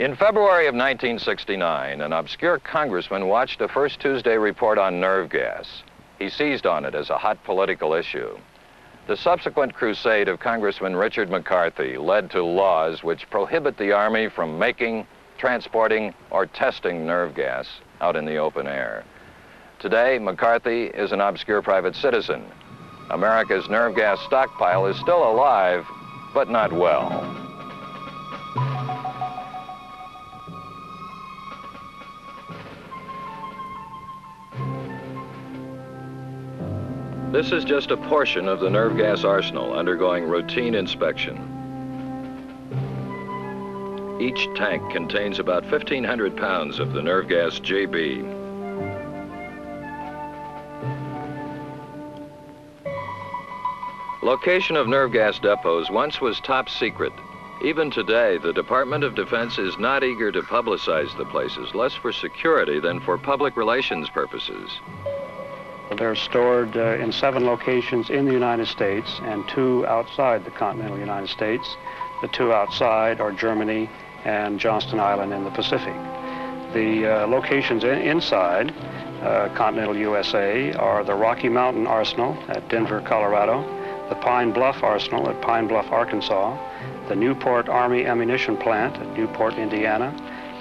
In February of 1969, an obscure congressman watched a First Tuesday report on nerve gas. He seized on it as a hot political issue. The subsequent crusade of Congressman Richard McCarthy led to laws which prohibit the Army from making, transporting, or testing nerve gas out in the open air. Today, McCarthy is an obscure private citizen. America's nerve gas stockpile is still alive, but not well. This is just a portion of the nerve gas arsenal undergoing routine inspection. Each tank contains about 1,500 pounds of the nerve gas JB. Location of nerve gas depots once was top secret. Even today, the Department of Defense is not eager to publicize the places, less for security than for public relations purposes. They're stored in 7 locations in the United States and 2 outside the continental United States. The 2 outside are Germany and Johnston Island in the Pacific. The locations inside continental USA are the Rocky Mountain Arsenal at Denver, Colorado, the Pine Bluff Arsenal at Pine Bluff, Arkansas, the Newport Army Ammunition Plant at Newport, Indiana,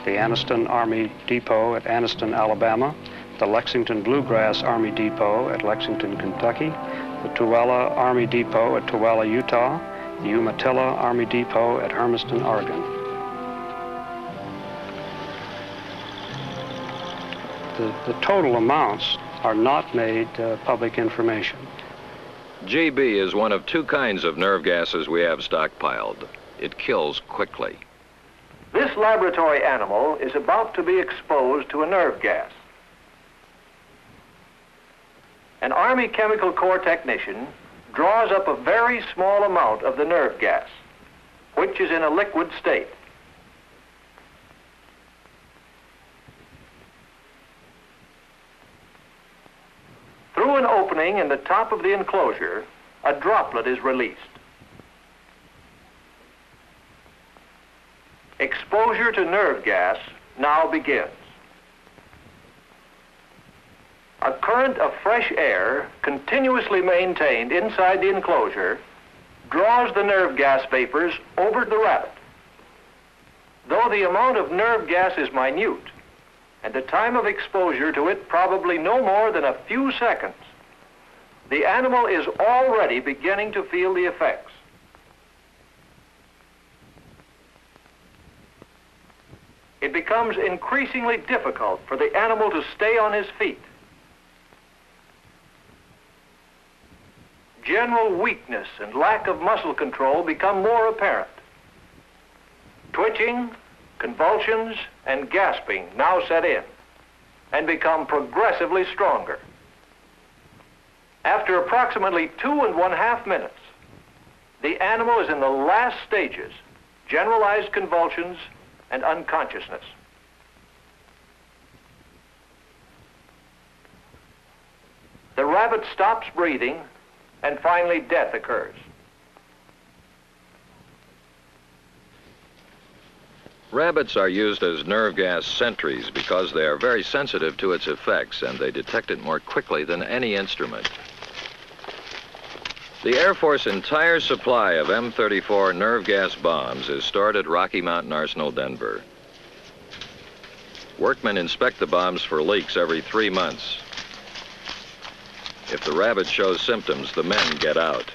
the Anniston Army Depot at Anniston, Alabama, the Lexington Bluegrass Army Depot at Lexington, Kentucky, the Tooele Army Depot at Tooele, Utah, the Umatilla Army Depot at Hermiston, Oregon. The total amounts are not made public information. GB is one of 2 kinds of nerve gases we have stockpiled. It kills quickly. This laboratory animal is about to be exposed to a nerve gas. An Army Chemical Corps technician draws up a very small amount of the nerve gas, which is in a liquid state. Through an opening in the top of the enclosure, a droplet is released. Exposure to nerve gas now begins. A current of fresh air, continuously maintained inside the enclosure, draws the nerve gas vapors over the rabbit. Though the amount of nerve gas is minute, and the time of exposure to it probably no more than a few seconds, the animal is already beginning to feel the effects. It becomes increasingly difficult for the animal to stay on his feet. General weakness and lack of muscle control become more apparent. Twitching, convulsions, and gasping now set in and become progressively stronger. After approximately 2½ minutes, the animal is in the last stages, generalized convulsions and unconsciousness. The rabbit stops breathing, and finally death occurs. Rabbits are used as nerve gas sentries because they are very sensitive to its effects and they detect it more quickly than any instrument. The Air Force entire supply of M34 nerve gas bombs is stored at Rocky Mountain Arsenal, Denver. Workmen inspect the bombs for leaks every 3 months. If the rabbit shows symptoms, the men get out.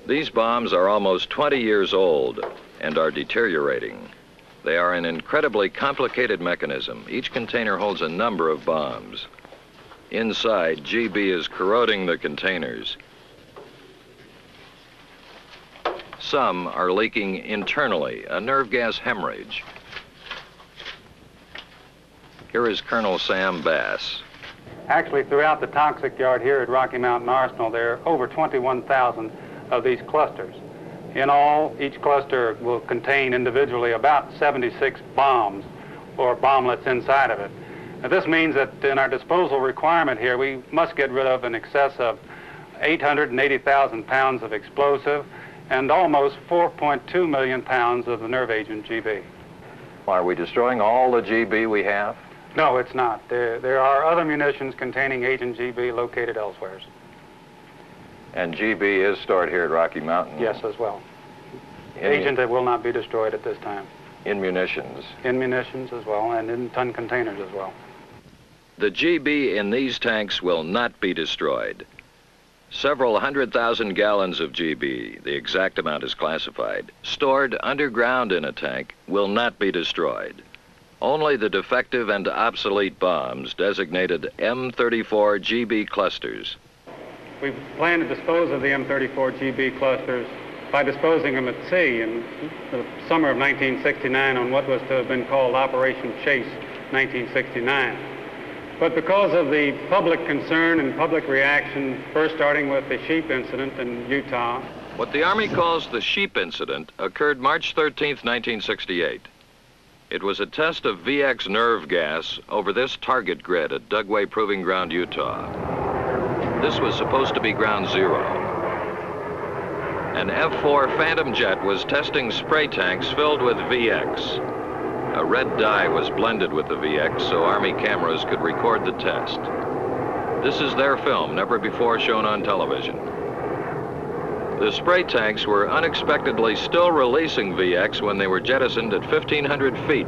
These bombs are almost 20 years old and are deteriorating. They are an incredibly complicated mechanism. Each container holds a number of bombs. Inside, GB is corroding the containers. Some are leaking internally, a nerve gas hemorrhage. Here is Colonel Sam Bass. Actually, throughout the toxic yard here at Rocky Mountain Arsenal, there are over 21,000 of these clusters. In all, each cluster will contain individually about 76 bombs or bomblets inside of it. Now, this means that in our disposal requirement here, we must get rid of in excess of 880,000 pounds of explosive and almost 4.2 million pounds of the nerve agent GB. Are we destroying all the GB we have? No, it's not. There are other munitions containing agent GB located elsewhere. And GB is stored here at Rocky Mountain? Yes, as well. Agent that will not be destroyed at this time. In munitions? In munitions as well, and in ton containers as well. The GB in these tanks will not be destroyed. Several 100,000 gallons of GB, the exact amount is classified, stored underground in a tank, will not be destroyed. Only the defective and obsolete bombs, designated M34 GB clusters. We plan to dispose of the M34 GB clusters by disposing them at sea in the summer of 1969 on what was to have been called Operation Chase 1969. But because of the public concern and public reaction, first starting with the sheep incident in Utah. What the Army calls the sheep incident occurred March 13th, 1968. It was a test of VX nerve gas over this target grid at Dugway Proving Ground, Utah. This was supposed to be ground zero. An F-4 Phantom jet was testing spray tanks filled with VX. A red dye was blended with the VX so Army cameras could record the test. This is their film, never before shown on television. The spray tanks were unexpectedly still releasing VX when they were jettisoned at 1,500 feet.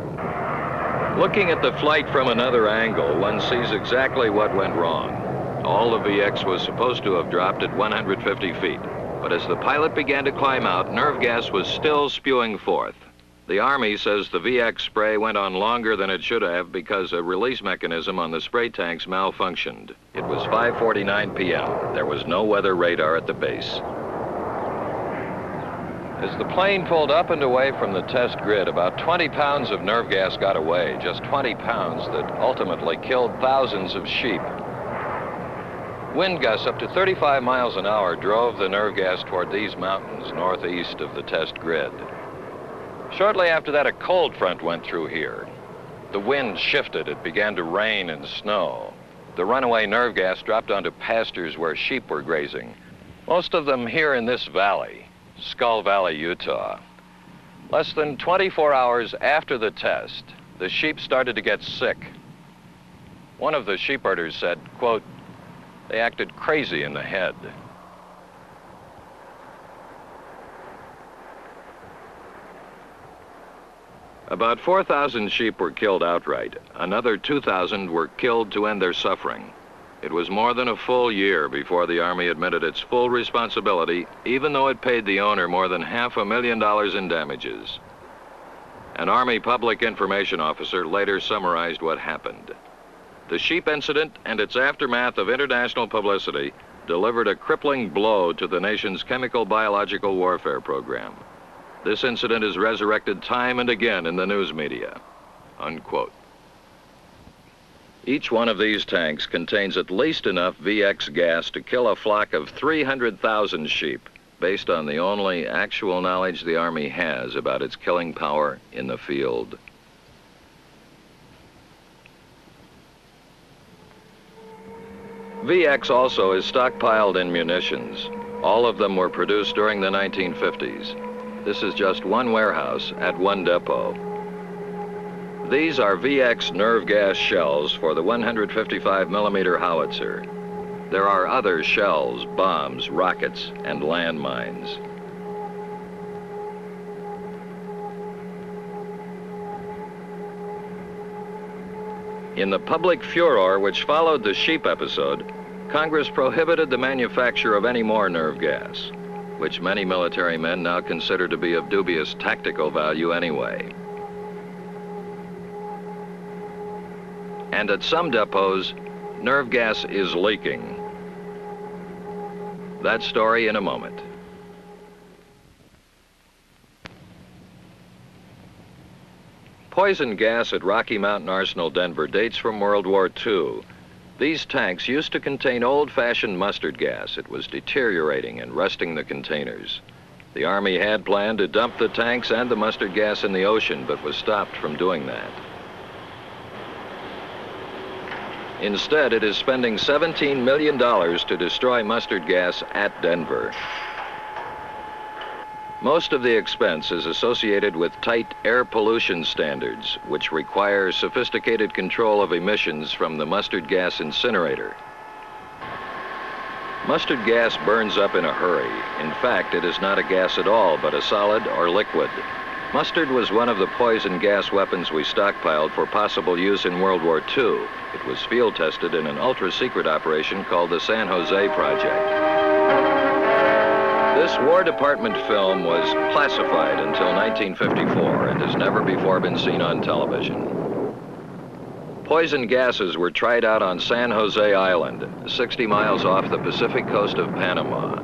Looking at the flight from another angle, one sees exactly what went wrong. All the VX was supposed to have dropped at 150 feet, but as the pilot began to climb out, nerve gas was still spewing forth. The Army says the VX spray went on longer than it should have because a release mechanism on the spray tanks malfunctioned. It was 5:49 p.m. There was no weather radar at the base. As the plane pulled up and away from the test grid, about 20 pounds of nerve gas got away, just 20 pounds that ultimately killed thousands of sheep. Wind gusts up to 35 miles an hour drove the nerve gas toward these mountains northeast of the test grid. Shortly after that, a cold front went through here. The wind shifted. It began to rain and snow. The runaway nerve gas dropped onto pastures where sheep were grazing, most of them here in this valley, Skull Valley, Utah. Less than 24 hours after the test, the sheep started to get sick. One of the sheep herders said, quote, "They acted crazy in the head." About 4,000 sheep were killed outright. Another 2,000 were killed to end their suffering. It was more than a full year before the Army admitted its full responsibility, even though it paid the owner more than $500,000 in damages. An Army public information officer later summarized what happened. The sheep incident and its aftermath of international publicity delivered a crippling blow to the nation's chemical biological warfare program. This incident is resurrected time and again in the news media, unquote. Each one of these tanks contains at least enough VX gas to kill a flock of 300,000 sheep, based on the only actual knowledge the Army has about its killing power in the field. VX also is stockpiled in munitions. All of them were produced during the 1950s. This is just one warehouse at one depot. These are VX nerve gas shells for the 155 millimeter howitzer. There are other shells, bombs, rockets, and landmines. In the public furor which followed the sheep episode, Congress prohibited the manufacture of any more nerve gas, which many military men now consider to be of dubious tactical value anyway. And at some depots, nerve gas is leaking. That story in a moment. Poison gas at Rocky Mountain Arsenal, Denver dates from World War II. These tanks used to contain old-fashioned mustard gas. It was deteriorating and rusting the containers. The Army had planned to dump the tanks and the mustard gas in the ocean, but was stopped from doing that. Instead, it is spending $17 million to destroy mustard gas at Denver. Most of the expense is associated with tight air pollution standards, which require sophisticated control of emissions from the mustard gas incinerator. Mustard gas burns up in a hurry. In fact, it is not a gas at all, but a solid or liquid. Mustard was one of the poison gas weapons we stockpiled for possible use in World War II. It was field tested in an ultra-secret operation called the San Jose Project. This War Department film was classified until 1954 and has never before been seen on television. Poison gases were tried out on San Jose Island, 60 miles off the Pacific coast of Panama.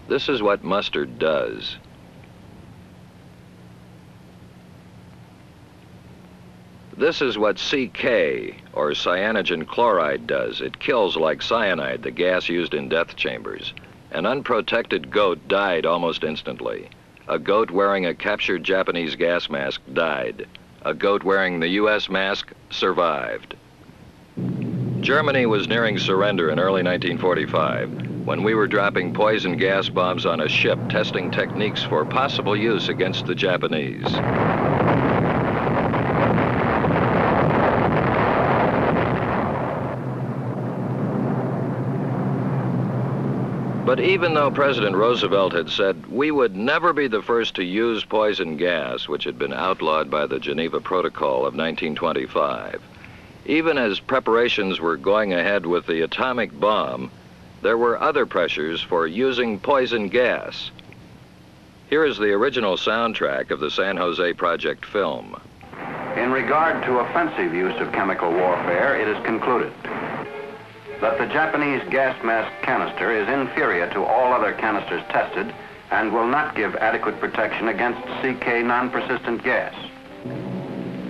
This is what mustard does. This is what CK, or cyanogen chloride, does. It kills like cyanide, the gas used in death chambers. An unprotected goat died almost instantly. A goat wearing a captured Japanese gas mask died. A goat wearing the U.S. mask survived. Germany was nearing surrender in early 1945 when we were dropping poison gas bombs on a ship, testing techniques for possible use against the Japanese. But even though President Roosevelt had said we would never be the first to use poison gas, which had been outlawed by the Geneva Protocol of 1925, even as preparations were going ahead with the atomic bomb, there were other pressures for using poison gas. Here is the original soundtrack of the San Jose Project film. In regard to offensive use of chemical warfare, it is concluded that the Japanese gas mask canister is inferior to all other canisters tested and will not give adequate protection against CK non-persistent gas.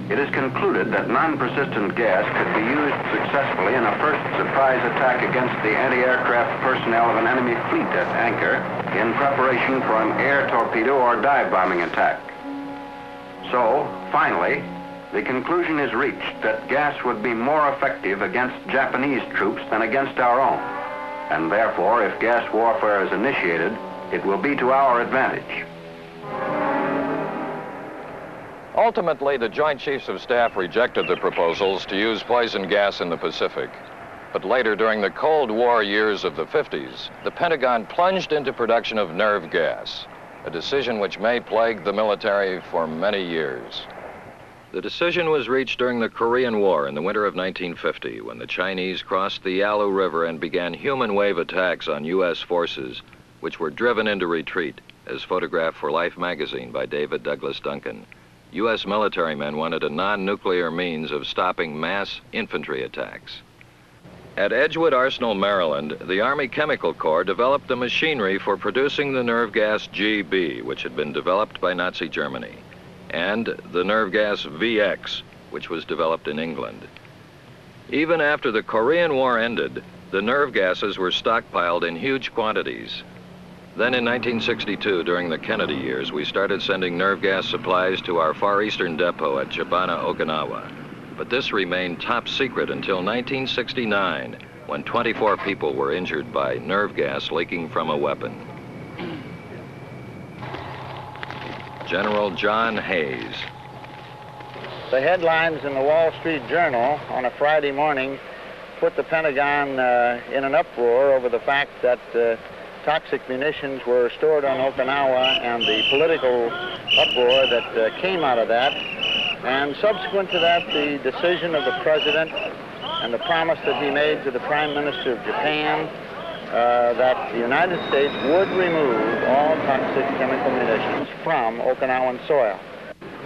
It is concluded that non-persistent gas could be used successfully in a first surprise attack against the anti-aircraft personnel of an enemy fleet at anchor in preparation for an air torpedo or dive bombing attack. So, finally, the conclusion is reached that gas would be more effective against Japanese troops than against our own. And therefore, if gas warfare is initiated, it will be to our advantage. Ultimately, the Joint Chiefs of Staff rejected the proposals to use poison gas in the Pacific. But later, during the Cold War years of the 50s, the Pentagon plunged into production of nerve gas, a decision which may plague the military for many years. The decision was reached during the Korean War in the winter of 1950, when the Chinese crossed the Yalu River and began human wave attacks on U.S. forces, which were driven into retreat, as photographed for Life magazine by David Douglas Duncan. U.S. military men wanted a non-nuclear means of stopping mass infantry attacks. At Edgewood Arsenal, Maryland, the Army Chemical Corps developed the machinery for producing the nerve gas GB, which had been developed by Nazi Germany, and the nerve gas VX, which was developed in England. Even after the Korean War ended, the nerve gases were stockpiled in huge quantities. Then in 1962, during the Kennedy years, we started sending nerve gas supplies to our Far Eastern depot at Chibana, Okinawa. But this remained top secret until 1969, when 24 people were injured by nerve gas leaking from a weapon. General John Hayes. The headlines in the Wall Street Journal on a Friday morning put the Pentagon in an uproar over the fact that toxic munitions were stored on Okinawa and the political uproar that came out of that. And subsequent to that, the decision of the President and the promise that he made to the Prime Minister of Japan that the United States would remove all toxic chemical munitions from Okinawan soil.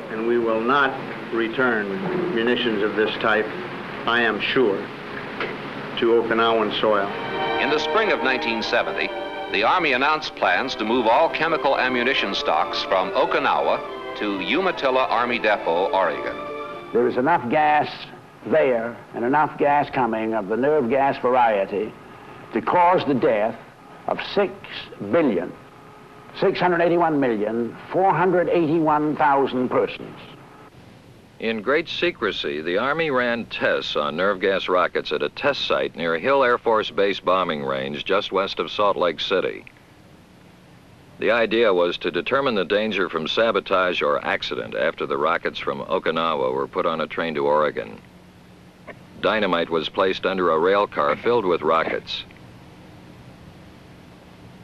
And we will not return munitions of this type, I am sure, to Okinawan soil. In the spring of 1970, the Army announced plans to move all chemical ammunition stocks from Okinawa to Umatilla Army Depot, Oregon. There is enough gas there and enough gas coming of the nerve gas variety to cause the death of 681,481,000 persons. In great secrecy, the Army ran tests on nerve gas rockets at a test site near Hill Air Force Base bombing range just west of Salt Lake City. The idea was to determine the danger from sabotage or accident after the rockets from Okinawa were put on a train to Oregon. Dynamite was placed under a rail car filled with rockets.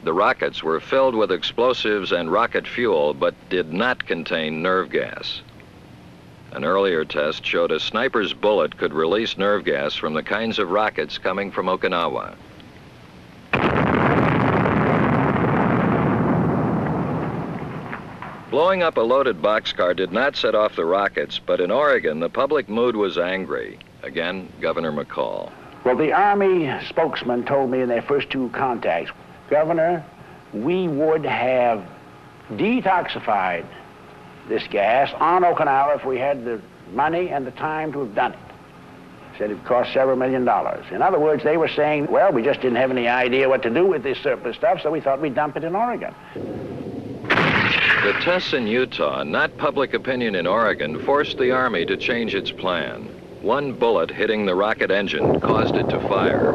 The rockets were filled with explosives and rocket fuel, but did not contain nerve gas. An earlier test showed a sniper's bullet could release nerve gas from the kinds of rockets coming from Okinawa. Blowing up a loaded boxcar did not set off the rockets, but in Oregon, the public mood was angry. Again, Governor McCall. Well, the Army spokesman told me in their first two contacts, Governor, we would have detoxified this gas on Okinawa if we had the money and the time to have done it. Said it cost several $1 million. In other words, they were saying, well, we just didn't have any idea what to do with this surplus stuff, so we thought we'd dump it in Oregon. The tests in Utah, not public opinion in Oregon, forced the Army to change its plan. One bullet hitting the rocket engine caused it to fire.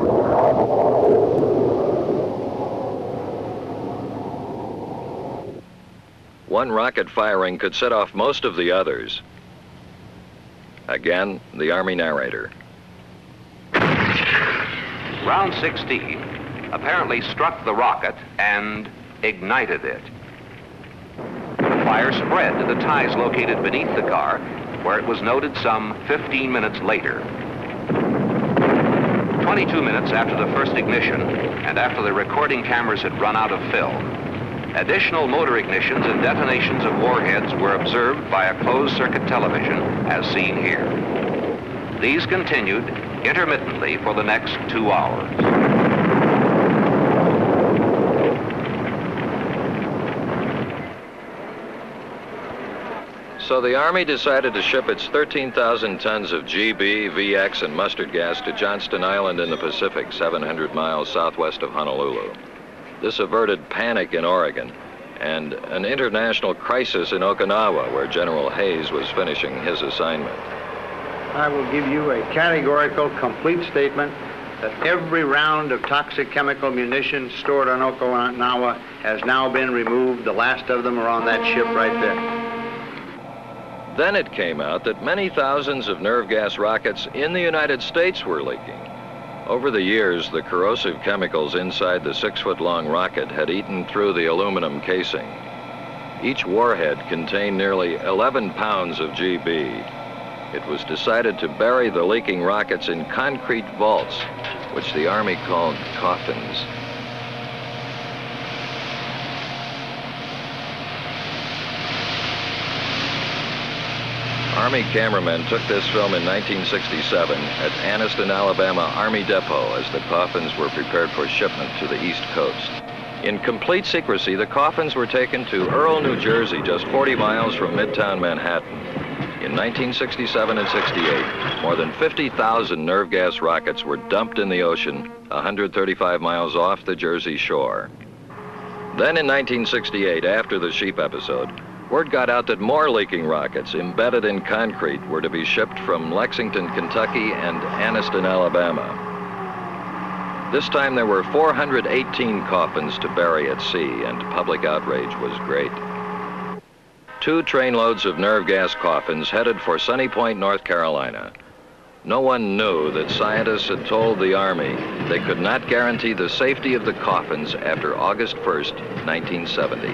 One rocket firing could set off most of the others. Again, the Army narrator. Round 16 apparently struck the rocket and ignited it. The fire spread to the ties located beneath the car, where it was noted some 15 minutes later. 22 minutes after the first ignition, and after the recording cameras had run out of film, additional motor ignitions and detonations of warheads were observed by a closed-circuit television, as seen here. These continued intermittently for the next 2 hours. So the Army decided to ship its 13,000 tons of GB, VX, and mustard gas to Johnston Island in the Pacific, 700 miles southwest of Honolulu. This averted panic in Oregon and an international crisis in Okinawa, where General Hayes was finishing his assignment. I will give you a categorical, complete statement that every round of toxic chemical munitions stored on Okinawa has now been removed. The last of them are on that ship right there. Then it came out that many thousands of nerve gas rockets in the United States were leaking. Over the years, the corrosive chemicals inside the 6-foot-long rocket had eaten through the aluminum casing. Each warhead contained nearly 11 pounds of GB. It was decided to bury the leaking rockets in concrete vaults, which the Army called coffins. Army cameramen took this film in 1967 at Anniston, Alabama Army Depot as the coffins were prepared for shipment to the East Coast. In complete secrecy, the coffins were taken to Earle, New Jersey, just 40 miles from Midtown Manhattan. In 1967 and 68, more than 50,000 nerve gas rockets were dumped in the ocean, 135 miles off the Jersey shore. Then in 1968, after the sheep episode, word got out that more leaking rockets embedded in concrete were to be shipped from Lexington, Kentucky and Anniston, Alabama. This time there were 418 coffins to bury at sea, and public outrage was great. 2 trainloads of nerve gas coffins headed for Sunny Point, North Carolina. No one knew that scientists had told the Army they could not guarantee the safety of the coffins after August 1st, 1970.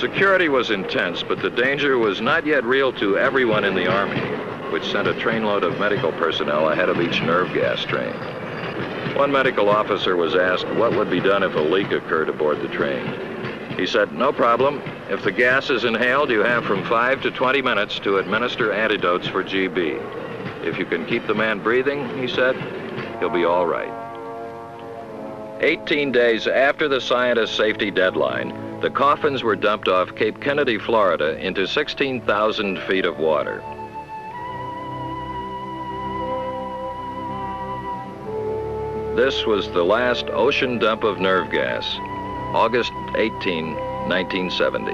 Security was intense, but the danger was not yet real to everyone in the Army, which sent a trainload of medical personnel ahead of each nerve gas train. One medical officer was asked what would be done if a leak occurred aboard the train. He said, "No problem. If the gas is inhaled, you have from 5 to 20 minutes to administer antidotes for GB. If you can keep the man breathing," he said, "he'll be all right." 18 days after the scientist's safety deadline, the coffins were dumped off Cape Kennedy, Florida, into 16,000 feet of water. This was the last ocean dump of nerve gas. August 18, 1970.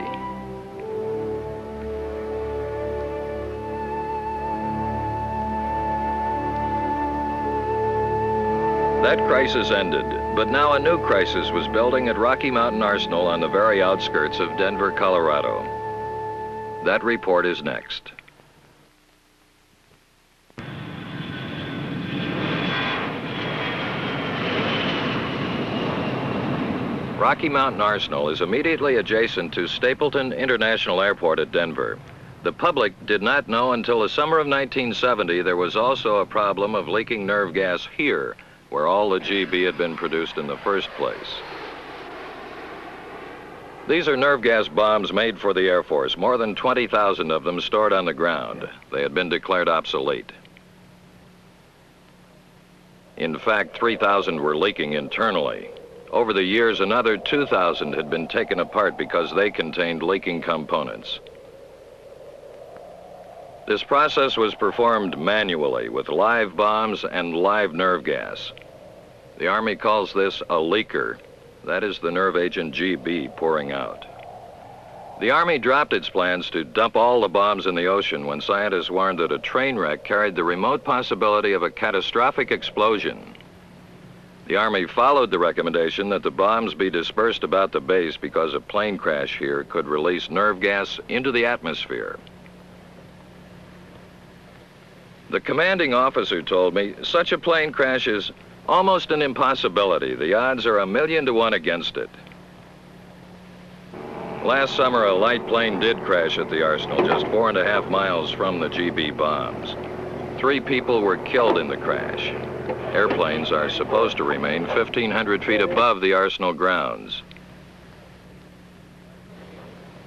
That crisis ended, but now a new crisis was building at Rocky Mountain Arsenal on the very outskirts of Denver, Colorado. That report is next. Rocky Mountain Arsenal is immediately adjacent to Stapleton International Airport at Denver. The public did not know until the summer of 1970 there was also a problem of leaking nerve gas here, where all the GB had been produced in the first place. These are nerve gas bombs made for the Air Force, more than 20,000 of them stored on the ground. They had been declared obsolete. In fact, 3,000 were leaking internally. Over the years, another 2,000 had been taken apart because they contained leaking components. This process was performed manually with live bombs and live nerve gas. The Army calls this a leaker. That is the nerve agent GB pouring out. The Army dropped its plans to dump all the bombs in the ocean when scientists warned that a train wreck carried the remote possibility of a catastrophic explosion. The Army followed the recommendation that the bombs be dispersed about the base because a plane crash here could release nerve gas into the atmosphere. The commanding officer told me such a plane crash is almost an impossibility. The odds are 1,000,000 to 1 against it. Last summer, a light plane did crash at the arsenal, just 4.5 miles from the GB bombs. 3 people were killed in the crash. Airplanes are supposed to remain 1,500 feet above the arsenal grounds.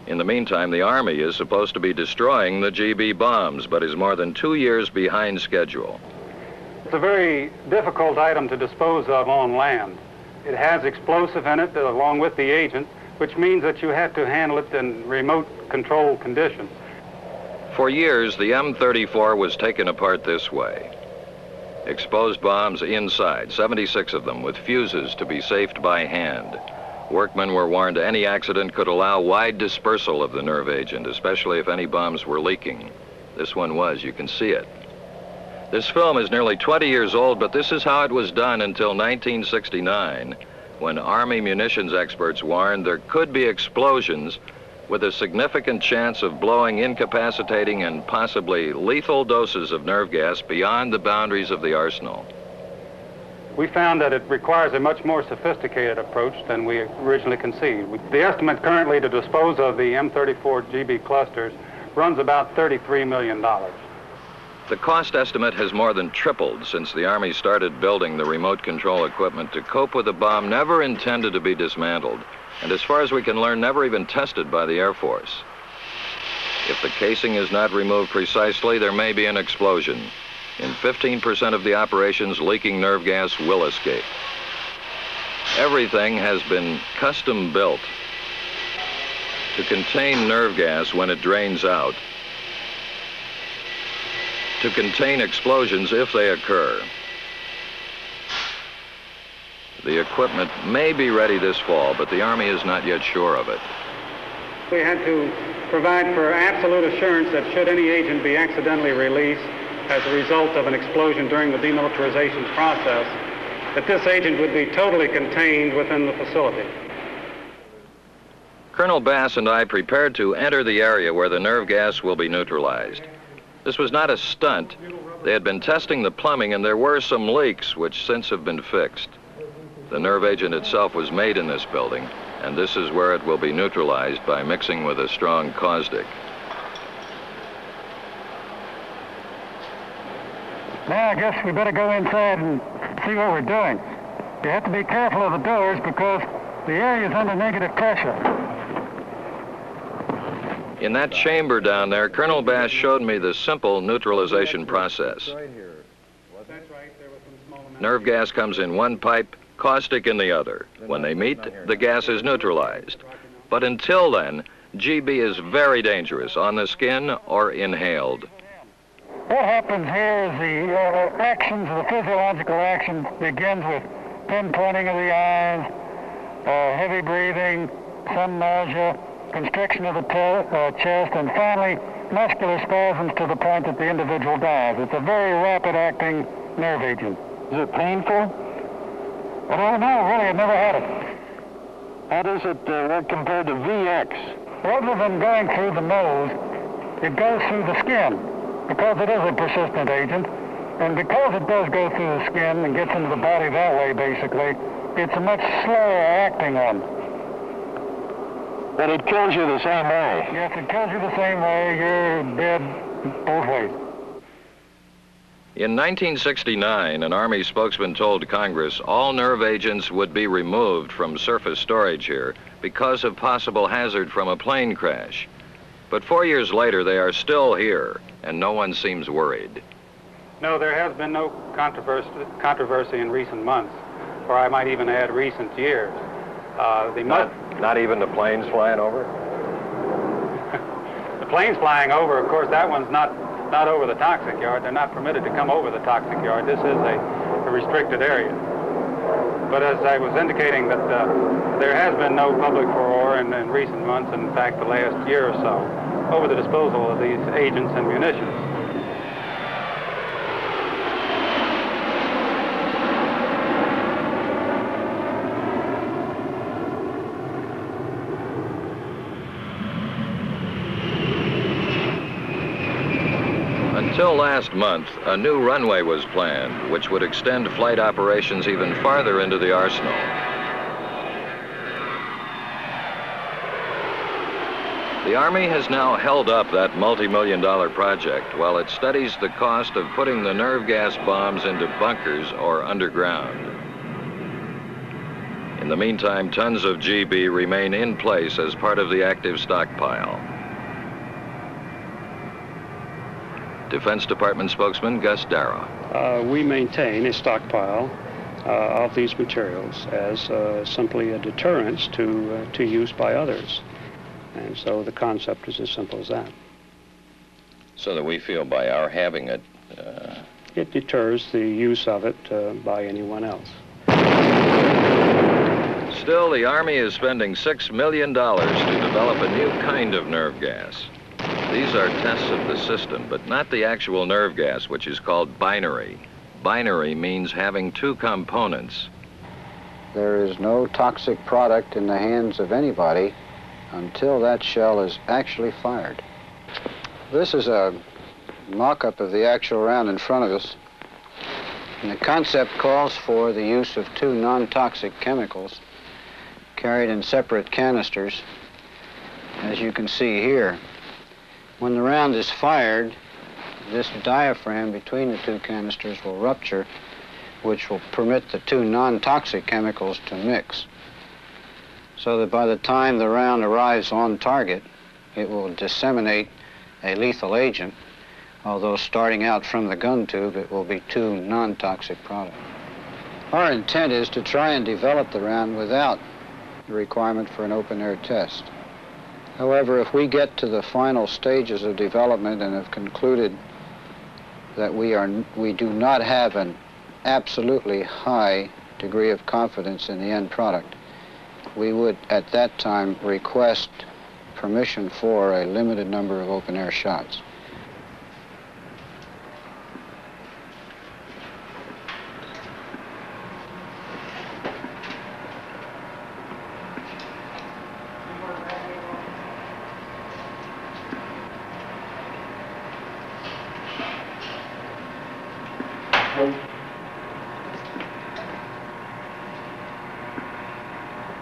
In the meantime, the Army is supposed to be destroying the GB bombs, but is more than 2 years behind schedule. It's a very difficult item to dispose of on land. It has explosive in it along with the agent, which means that you have to handle it in remote control conditions. For years, the M34 was taken apart this way. Exposed bombs inside, 76 of them, with fuses to be safed by hand. Workmen were warned any accident could allow wide dispersal of the nerve agent, especially if any bombs were leaking. This one was, you can see it. This film is nearly 20 years old, but this is how it was done until 1969, when Army munitions experts warned there could be explosions with a significant chance of blowing incapacitating and possibly lethal doses of nerve gas beyond the boundaries of the arsenal. We found that it requires a much more sophisticated approach than we originally conceived. The estimate currently to dispose of the M34 GB clusters runs about $33 million. The cost estimate has more than tripled since the Army started building the remote control equipment to cope with a bomb never intended to be dismantled, and as far as we can learn, never even tested by the Air Force. If the casing is not removed precisely, there may be an explosion. In 15% of the operations, leaking nerve gas will escape. Everything has been custom built to contain nerve gas when it drains out, to contain explosions if they occur. The equipment may be ready this fall, but the Army is not yet sure of it. We had to provide for absolute assurance that should any agent be accidentally released as a result of an explosion during the demilitarization process, that this agent would be totally contained within the facility. Colonel Bass and I prepared to enter the area where the nerve gas will be neutralized. This was not a stunt. They had been testing the plumbing and there were some leaks which since have been fixed. The nerve agent itself was made in this building, and this is where it will be neutralized by mixing with a strong caustic. Now I guess we better go inside and see what we're doing. You have to be careful of the doors because the area is under negative pressure. In that chamber down there, Colonel Bass showed me the simple neutralization process. Nerve gas comes in one pipe, caustic in the other. When they meet, the gas is neutralized. But until then, GB is very dangerous on the skin or inhaled. What happens here is the actions, the physiological action begins with pinpointing of the eyes, heavy breathing, some nausea, constriction of the chest, and finally muscular spasms to the point that the individual dies. It's a very rapid-acting nerve agent. Is it painful? I don't know, really. I've never had it. How does it work compared to VX? Rather than going through the nose, it goes through the skin because it is a persistent agent. And because it does go through the skin and gets into the body that way, basically, it's a much slower acting one. But it kills you the same way. Yes, it kills you the same way. You're dead both ways. In 1969, an Army spokesman told Congress all nerve agents would be removed from surface storage here because of possible hazard from a plane crash. But 4 years later, they are still here, and no one seems worried. No, there has been no controversy in recent months, or I might even add recent years. Not even the planes flying over? The planes flying over, of course, that one's not over the toxic yard. They're not permitted to come over the toxic yard. This is a restricted area. But as I was indicating, that there has been no public furor in recent months, in fact, the last year or so, over the disposal of these agents and munitions. Until last month, a new runway was planned, which would extend flight operations even farther into the arsenal. The Army has now held up that multi-million-dollar project while it studies the cost of putting the nerve gas bombs into bunkers or underground. In the meantime, tons of GB remain in place as part of the active stockpile. Defense Department spokesman Gus Darrow. We maintain a stockpile of these materials as simply a deterrence to use by others. And so the concept is as simple as that. So that we feel by our having it... It deters the use of it by anyone else. Still, the Army is spending $6 million to develop a new kind of nerve gas. These are tests of the system, but not the actual nerve gas, which is called binary. Binary means having two components. There is no toxic product in the hands of anybody until that shell is actually fired. This is a mock-up of the actual round in front of us. And the concept calls for the use of two non-toxic chemicals carried in separate canisters, as you can see here. When the round is fired, this diaphragm between the two canisters will rupture, which will permit the two non-toxic chemicals to mix, so that by the time the round arrives on target, it will disseminate a lethal agent, although starting out from the gun tube, it will be two non-toxic products. Our intent is to try and develop the round without the requirement for an open-air test. However, if we get to the final stages of development and have concluded that we do not have an absolutely high degree of confidence in the end product, we would at that time request permission for a limited number of open-air shots.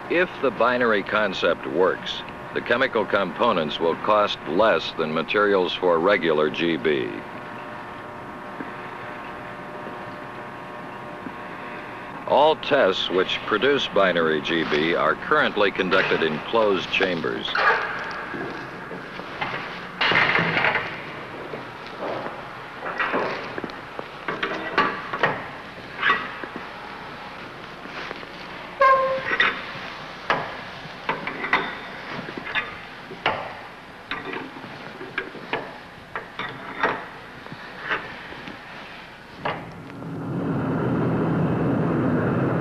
If the binary concept works, the chemical components will cost less than materials for regular GB. All tests which produce binary GB are currently conducted in closed chambers.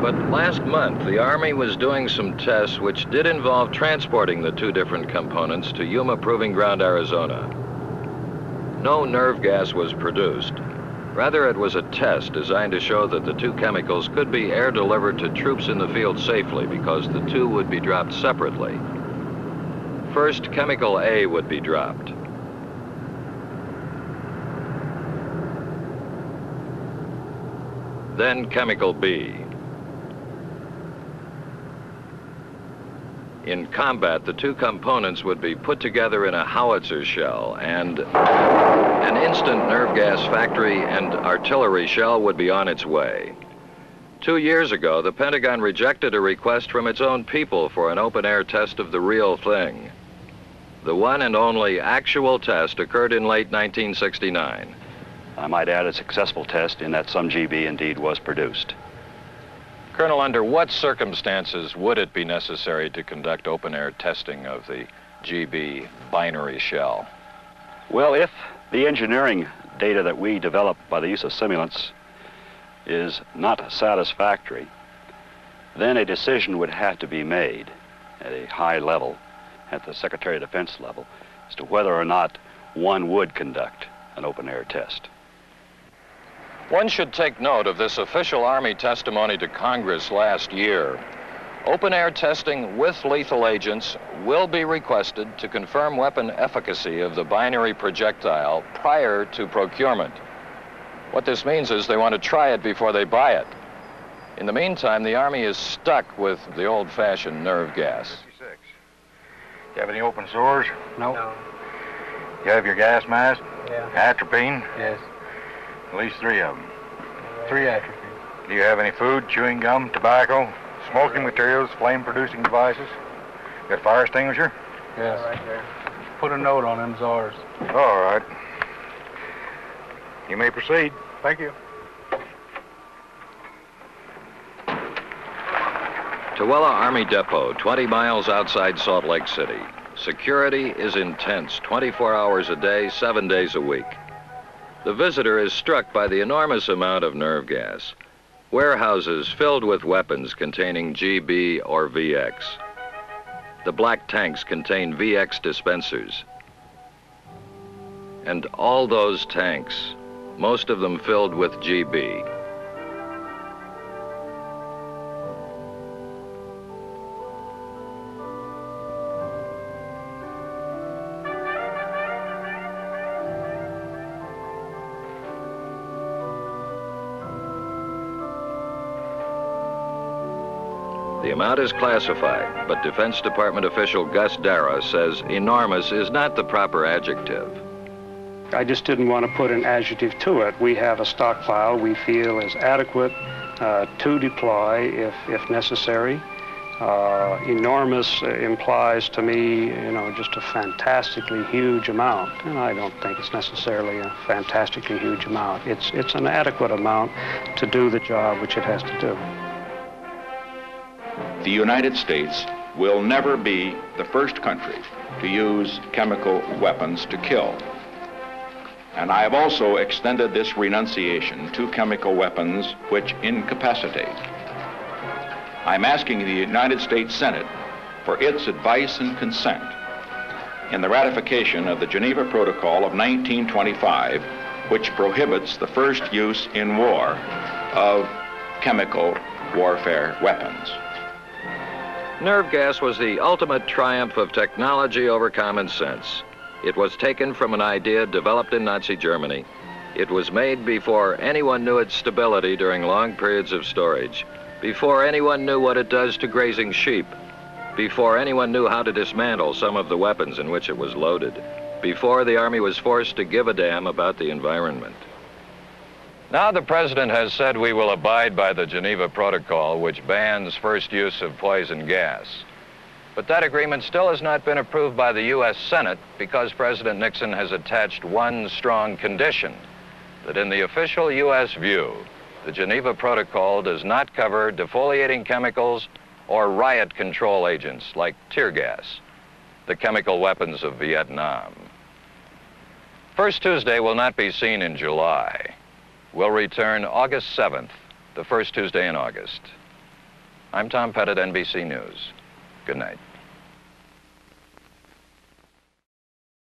But Last month, the Army was doing some tests which did involve transporting the two different components to Yuma Proving Ground, Arizona. No nerve gas was produced. Rather, it was a test designed to show that the two chemicals could be air delivered to troops in the field safely because the two would be dropped separately. First, chemical A would be dropped. Then chemical B. In combat, the two components would be put together in a howitzer shell, and an instant nerve gas factory and artillery shell would be on its way. 2 years ago, the Pentagon rejected a request from its own people for an open-air test of the real thing. The one and only actual test occurred in late 1969. I might add a successful test in that some GB indeed was produced. Colonel, under what circumstances would it be necessary to conduct open-air testing of the GB binary shell? Well, if the engineering data that we develop by the use of simulants is not satisfactory, then a decision would have to be made at a high level, at the Secretary of Defense level, as to whether or not one would conduct an open-air test. One should take note of this official Army testimony to Congress last year. Open-air testing with lethal agents will be requested to confirm weapon efficacy of the binary projectile prior to procurement. What this means is they want to try it before they buy it. In the meantime, the Army is stuck with the old-fashioned nerve gas. Do you have any open sores? No. You have your gas mask? Yeah. Atropine? Yes. At least 3 of them. 3 atropine. Do you have any food, chewing gum, tobacco, smoking materials, flame-producing devices? Got a fire extinguisher? Yes. Right there. Put a note on them, ours. All right. You may proceed. Thank you. Tooele Army Depot, 20 miles outside Salt Lake City. Security is intense, 24 hours a day, 7 days a week. The visitor is struck by the enormous amount of nerve gas. Warehouses filled with weapons containing GB or VX. The black tanks contain VX dispensers. And all those tanks, most of them filled with GB. The amount is classified, but Defense Department official Gus Dara says enormous is not the proper adjective. I just didn't want to put an adjective to it. We have a stockpile we feel is adequate to deploy if necessary. Enormous implies to me, just a fantastically huge amount, and I don't think it's necessarily a fantastically huge amount. It's an adequate amount to do the job which it has to do. The United States will never be the first country to use chemical weapons to kill. And I have also extended this renunciation to chemical weapons which incapacitate. I'm asking the United States Senate for its advice and consent in the ratification of the Geneva Protocol of 1925, which prohibits the first use in war of chemical warfare weapons. Nerve gas was the ultimate triumph of technology over common sense. It was taken from an idea developed in Nazi Germany. It was made before anyone knew its stability during long periods of storage, before anyone knew what it does to grazing sheep, before anyone knew how to dismantle some of the weapons in which it was loaded, before the Army was forced to give a damn about the environment. Now the President has said we will abide by the Geneva Protocol, which bans first use of poison gas. But that agreement still has not been approved by the U.S. Senate because President Nixon has attached one strong condition, that in the official U.S. view, the Geneva Protocol does not cover defoliating chemicals or riot control agents like tear gas, the chemical weapons of Vietnam. First Tuesday will not be seen in July. We'll return August 7th, the first Tuesday in August. I'm Tom Petit, NBC News. Good night.